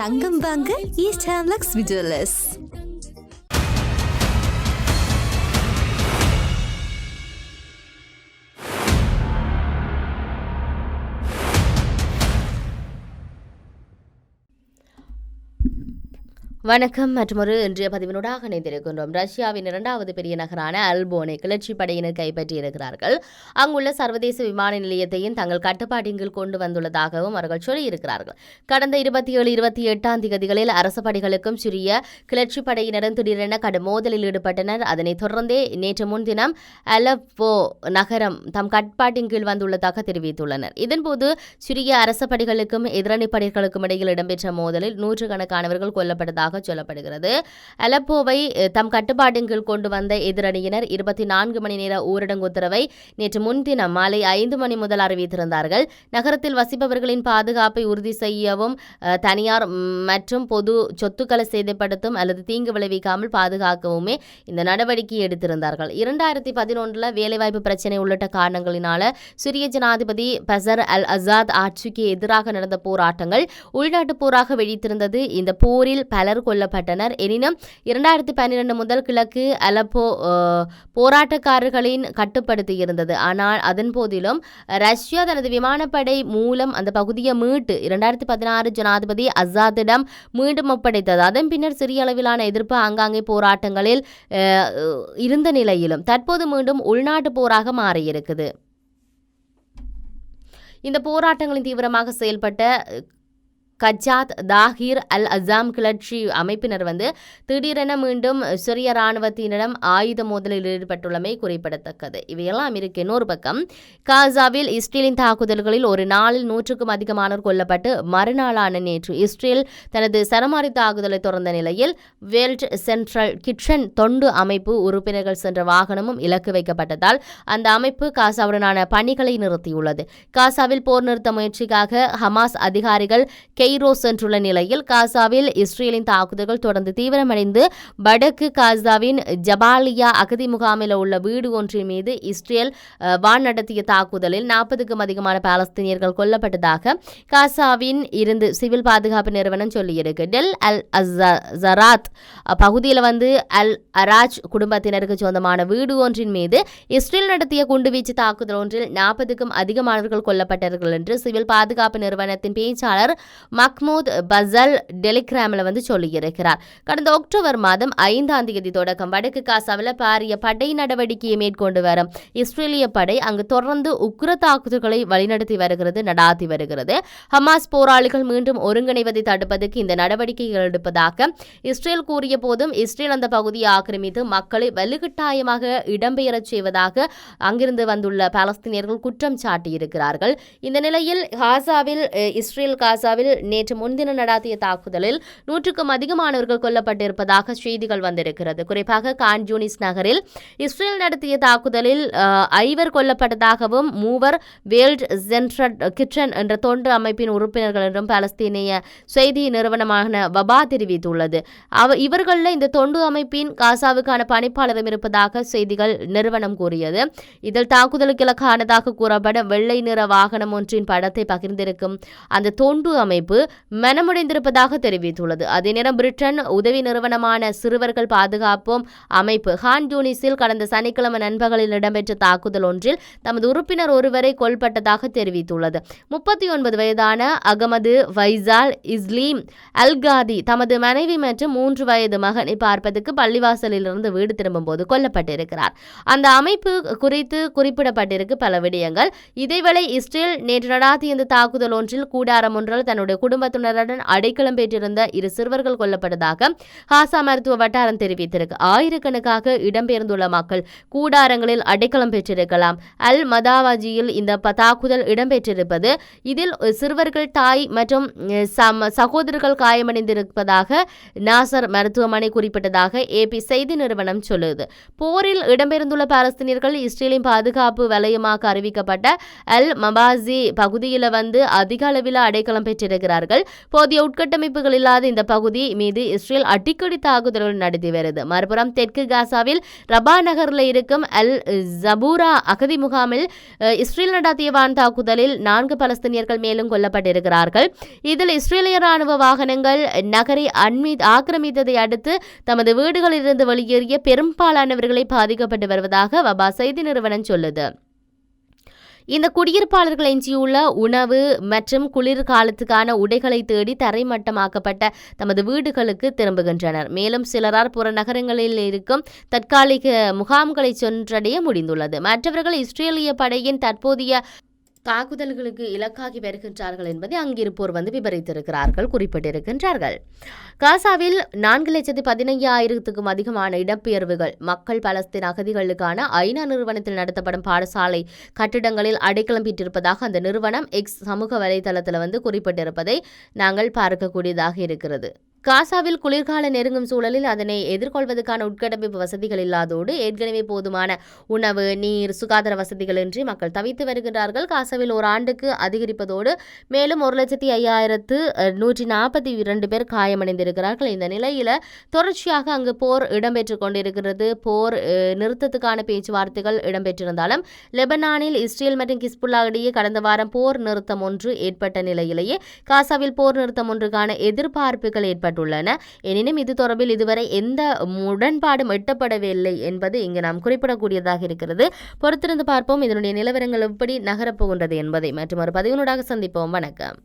தங்கம் வாங்க east Lakshmi jewellers. வணக்கம். மற்றொரு இன்றைய பதிவினூடாக இணைந்திருக்கின்றோம். ரஷ்யாவின் இரண்டாவது பெரிய நகரான அல்போனை கிளர்ச்சி படையினர் கைப்பற்றியிருக்கிறார்கள். அங்குள்ள சர்வதேச விமான நிலையத்தையும் தங்கள் கட்டுப்பாட்டின் கீழ் கொண்டு வந்துள்ளதாகவும் அவர்கள் சொல்லியிருக்கிறார்கள். கடந்த 27-28 தேதிகளில் அரச படைகளுக்கும் சிறிய கிளர்ச்சி படையினரும் திடீரென கடும் மோதலில் ஈடுபட்டனர். அதனைத் தொடர்ந்தே நேற்று முன்தினம் அலப்போ நகரம் தம் கட்டுப்பாட்டின் கீழ் வந்துள்ளதாக தெரிவித்துள்ளனர். இதன்போது சிறிய அரச படைகளுக்கும் எதிரணி படைகளுக்கும் இடையில் இடம்பெற்ற மோதலில் நூற்றுக்கணக்கானவர்கள் கொல்லப்பட்டதாக சொல்லப்படுகிறது. அலப்போவை தம் கட்டுப்பாட்டின் கீழ் கொண்டு வந்த எதிரணியினர் 24 மணி நேர ஊரடங்கு உத்தரவை நேற்று முன்தினம் மாலை 5 மணி முதல் அறிவித்திருந்தார்கள். நகரத்தில் வசிப்பவர்களின் பாதுகாப்பை உறுதி செய்யவும் தனியார் மற்றும் பொது சொத்துக்களை சேதப்படுத்தும் அல்லது தீங்கு விளைவிக்காமல் பாதுகாக்கவுமே இந்த நடவடிக்கை எடுத்திருந்தார்கள். 2011 வேலைவாய்ப்பு பிரச்சினை உள்ளிட்ட காரணங்களினால சிரிய ஜனாதிபதி பசர் அல் அசாத் ஆட்சிக்கு எதிராக நடந்த போராட்டங்கள் உள்நாட்டு போராக வெடித்திருந்தது. இந்த போரில் பலர் கொல்லப்பட்டனர். எனினும் 2012 முதல் கிழக்கு அலப்போ போராட்டக்காரர்களின் கட்டுப்படுத்தி இருந்தது. ஆனால் அதன் போதிலும் ரஷ்யா தனது விமானப்படை மூலம் அந்த பகுதியை மீட்டு 2016 ஜனாதிபதி அசாத்திடம் மீண்டும் ஒப்படைத்தது. அதன் பின்னர் சிறிய அளவிலான எதிர்ப்பு ஆங்காங்கே போராட்டங்களில் இருந்த நிலையிலும் தற்போது மீண்டும் உள்நாட்டு போராக மாறியிருக்குது. இந்த போராட்டங்களின் தீவிரமாக செயல்பட்ட கஜாத் தாஹிர் அல் அசாம் கிளர்ச்சி அமைப்பினர் திடீரென மீண்டும் சிரிய இராணுவத்தினரிடம் ஆயுத மோதலில் ஈடுபட்டுள்ளமை குறிப்பிடத்தக்கது. இவையெல்லாம் இருக்கு. இன்னொரு பக்கம் காசாவில் இஸ்ரேலின் தாக்குதல்களில் ஒரு நாளில் 100க்கும் அதிகமானோர் கொல்லப்பட்டு மறுநாளான நேற்று இஸ்ரேல் தனது சரமாரி தாக்குதலை தொடர்ந்த நிலையில் வேர்ல்ட் சென்ட்ரல் கிச்சன் தொண்டு அமைப்பு உறுப்பினர்கள் சென்ற வாகனமும் இலக்கு வைக்கப்பட்டதால் அந்த அமைப்பு காசாவுடனான பணிகளை நிறுத்தியுள்ளது. காசாவில் போர் நிறுத்த முயற்சிக்காக ஹமாஸ் அதிகாரிகள் கெய்ரோ சென்றுள்ள நிலையில் காசாவில் இஸ்ரேலின் தாக்குதல்கள் தொடர்ந்து தீவிரமடைந்து வடக்கு காசாவின் ஜபாலியா அகதி முகாமில் உள்ள வீடு ஒன்றின் மீது இஸ்ரேல் வான் நடத்திய தாக்குதலில் 40க்கும் அதிகமான பாலஸ்தீனியர்கள் கொல்லப்பட்டதாக காசாவின் இருந்து சிவில் பாதுகாப்பு நிறுவனம் சொல்லியிருக்கு. டெல் அல் அசராத் பகுதியில் அல் அராஜ் குடும்பத்தினருக்கு சொந்தமான வீடு ஒன்றின் மீது இஸ்ரேல் நடத்திய குண்டுவீச்சு தாக்குதல் ஒன்றில் 40க்கும் அதிகமானவர்கள் கொல்லப்பட்டார்கள் என்று சிவில் பாதுகாப்பு நிறுவனத்தின் பேச்சாளர் மஹ்மூத் பசல் டெலிகிராமில் சொல்லியிருக்கிறார். கடந்த அக்டோபர் மாதம் 5ஆம் தேதி தொடக்கம் வடக்கு காசாவில் பாரிய படை நடவடிக்கையை மேற்கொண்டு வரும் இஸ்ரேலிய படை அங்கு தொடர்ந்து உக்கிர தாக்குதல்களை வழிநடத்தி நடாத்தி வருகிறது. ஹமாஸ் போராளிகள் மீண்டும் ஒருங்கிணைவதை தடுப்பதற்கு இந்த நடவடிக்கைகள் எடுப்பதாக இஸ்ரேல் கூறிய போதும் இஸ்ரேல் அந்த பகுதியை ஆக்கிரமித்து மக்களை வலுக்கட்டாயமாக இடம்பெயரச் செய்வதாக அங்கிருந்து வந்துள்ள பாலஸ்தீனியர்கள் குற்றம் சாட்டியிருக்கிறார்கள். இந்த நிலையில் இஸ்ரேல் காசாவில் நேற்று முன்தினம் நடாத்திய தாக்குதலில் 100க்கும் அதிகமானவர்கள் கொல்லப்பட்டிருப்பதாக செய்திகள் வந்திருக்கிறது. குறிப்பாக கான் யூனிஸ் நகரில் இஸ்ரேல் நடத்திய தாக்குதலில் 5 கொல்லப்பட்டதாகவும் 3 வேர்ல்ட் சென்ட்ரல் கிச்சன் என்ற தொண்டு அமைப்பின் உறுப்பினர்கள் என்றும் பாலஸ்தீனிய செய்தி நிறுவனமான வபா தெரிவித்துள்ளது. இவர்களில் இந்த தொண்டு அமைப்பின் காசாவுக்கான பணிப்பாளரும் இருப்பதாக செய்திகள் நிறுவனம் கூறியது. இதில் தாக்குதலுக்கு இலக்கானதாக கூறப்படும் வெள்ளை நிற வாகனம் ஒன்றின் படத்தை பகிர்ந்திருக்கும் அந்த தொண்டு அமைப்பு மனமுடைந்திருப்பதாக தெரிவித்துள்ளது. அதே நேரம் பிரிட்டன் உதவி நிறுவனமான சிறுவர்கள் பாதுகாப்பும் அமைப்பு ஹான் யூனிஸில் கடந்த சனிக்கிழமை நண்பகலில் இடம்பெற்ற தாக்குதல் ஒன்றில் தமது உறுப்பினர் ஒருவரை கொல்லப்பட்டதாக தெரிவித்துள்ளது. 39 வயதான அகமது வைசால் இஸ்லீம் அல்காதி தமது மனைவி மற்றும் 3 வயது மகனை பார்ப்பதற்கு பள்ளிவாசலிலிருந்து வீடு திரும்பும் போது கொல்லப்பட்டிருக்கிறார். அந்த அமைப்பு குறித்து குறிப்பிடப்பட்டிருக்கு பல விடயங்கள். இதேவேளை இஸ்ரேல் நேற்று நடாத்திய இந்த தாக்குதல் ஒன்றில் கூடாரம் ஒன்றில் தன்னுடைய குடும்பத்தினருடன் அடைக்கலம் பெற்றிருந்த 2 சிறுவர்கள் கொல்லப்பட்டதாக காசா மருத்துவ வட்டாரம் தெரிவித்திருக்கு. ஆயிரக்கணக்காக இடம்பெயர்ந்துள்ள மக்கள் கூடாரங்களில் அடைக்கலம் பெற்றிருக்கலாம். அல் மதாவாஜியில் இந்த தாக்குதல் இடம்பெற்றிருப்பது இதில் சிறுவர்கள் தாய் மற்றும் சகோதரர்கள் காயமடைந்திருப்பதாக நாசர் மருத்துவமனை குறிப்பிட்டதாக ஏபி செய்தி நிறுவனம் சொல்லுது. போரில் இடம்பெயர்ந்துள்ள பாலஸ்தீனியர்கள் இஸ்ரேலின் பாதுகாப்பு வலயமாக அறிவிக்கப்பட்ட அல் மபாசி பகுதியில் அதிக அளவில் அடைக்கலம் பெற்றிருக்கிறார். வருகிறார்கள். போதிய உட்கட்டமைப்புகள் இல்லாத இந்த பகுதி மீது இஸ்ரேல் அடிக்கடி தாக்குதல்கள் நடத்தி வருது. மறுபுறம் தெற்கு காசாவில் ரபா நகரில் இருக்கும் அல் ஜபூரா அகதி முகாமில் இஸ்ரேல் நடத்திய வான் தாக்குதலில் 4 பலஸ்தீனியர்கள் மேலும் கொல்லப்பட்டிருக்கிறார்கள். இதில் இஸ்ரேலிய ராணுவ வாகனங்கள் நகரை ஆக்கிரமித்ததை அடுத்து தமது வீடுகளிலிருந்து வெளியேறிய பெரும்பாலானவர்களை பாதிக்கப்பட்டு வருவதாக வபா செய்தி நிறுவனம் சொல்லுது. இந்த குடியிருப்பாளர்கள் எஞ்சியுள்ள உணவு மற்றும் குளிர்காலத்துக்கான உடைகளை தேடி தரைமட்டமாக்கப்பட்ட தமது வீடுகளுக்கு திரும்புகின்றனர். மேலும் சிலரார் புறநகரங்களில் இருக்கும் தற்காலிக முகாம்களை சென்றடைய முடிந்துள்ளது. மற்றவர்கள் இஸ்ரேலிய படையின் தற்போதைய தாக்குதல்களுக்கு இலக்காகி வருகின்றார்கள் என்பதை அங்கிருப்போர் விவரித்திருக்கிறார்கள், குறிப்பிட்டிருக்கின்றார்கள். காசாவில் 4,15,000க்கும் அதிகமான இடம்பெயர்வுகள் மக்கள் பலஸ்தீன் அகதிகளுக்கான ஐநா நிறுவனத்தில் நடத்தப்படும் பாடசாலை கட்டிடங்களில் அடைக்கலம் பெற்றிருப்பதாக அந்த நிறுவனம் எக்ஸ் சமூக வலைதளத்தில் குறிப்பிட்டிருப்பதை நாங்கள் பார்க்கக்கூடியதாக இருக்கிறது. காசாவில் குளிர்கால நெருங்கும் சூழலில் அதனை எதிர்கொள்வதற்கான உட்கட்டமைப்பு வசதிகள் இல்லாதோடு ஏற்கனவே போதுமான உணவு, நீர், சுகாதார வசதிகளின்றி மக்கள் தவித்து வருகின்றார்கள். காசாவில் ஒரு ஆண்டுக்கு அதிகரிப்பதோடு மேலும் 1,05,142 பேர் காயமடைந்திருக்கிறார்கள். இந்த நிலையில் தொடர்ச்சியாக அங்கு போர் இடம்பெற்றுக் கொண்டிருக்கிறது. போர் நிறுத்தத்துக்கான பேச்சுவார்த்தைகள் இடம்பெற்றிருந்தாலும் லெபனானில் இஸ்ரேல் மற்றும் கிஸ்புல்லா இடையே கடந்த வாரம் போர் நிறுத்தம் ஒன்று ஏற்பட்ட நிலையிலேயே காசாவில் போர் நிறுத்தம் ஒன்றுக்கான எதிர்பார்ப்புகள் ஏற்பட்டுள்ளன. எனினும் இது தொடர்பில் இதுவரை எந்த உடன்பாடும் எட்டப்படவில்லை என்பது இங்கு நாம் குறிப்பிடக்கூடியதாக இருக்கிறது. பொறுத்திருந்து பார்ப்போம் இதனுடைய நிலவரங்கள் எப்படி நகரப்போகின்றது என்பதை. மற்றும் ஒரு பதிவினூடாக சந்திப்போம். வணக்கம்.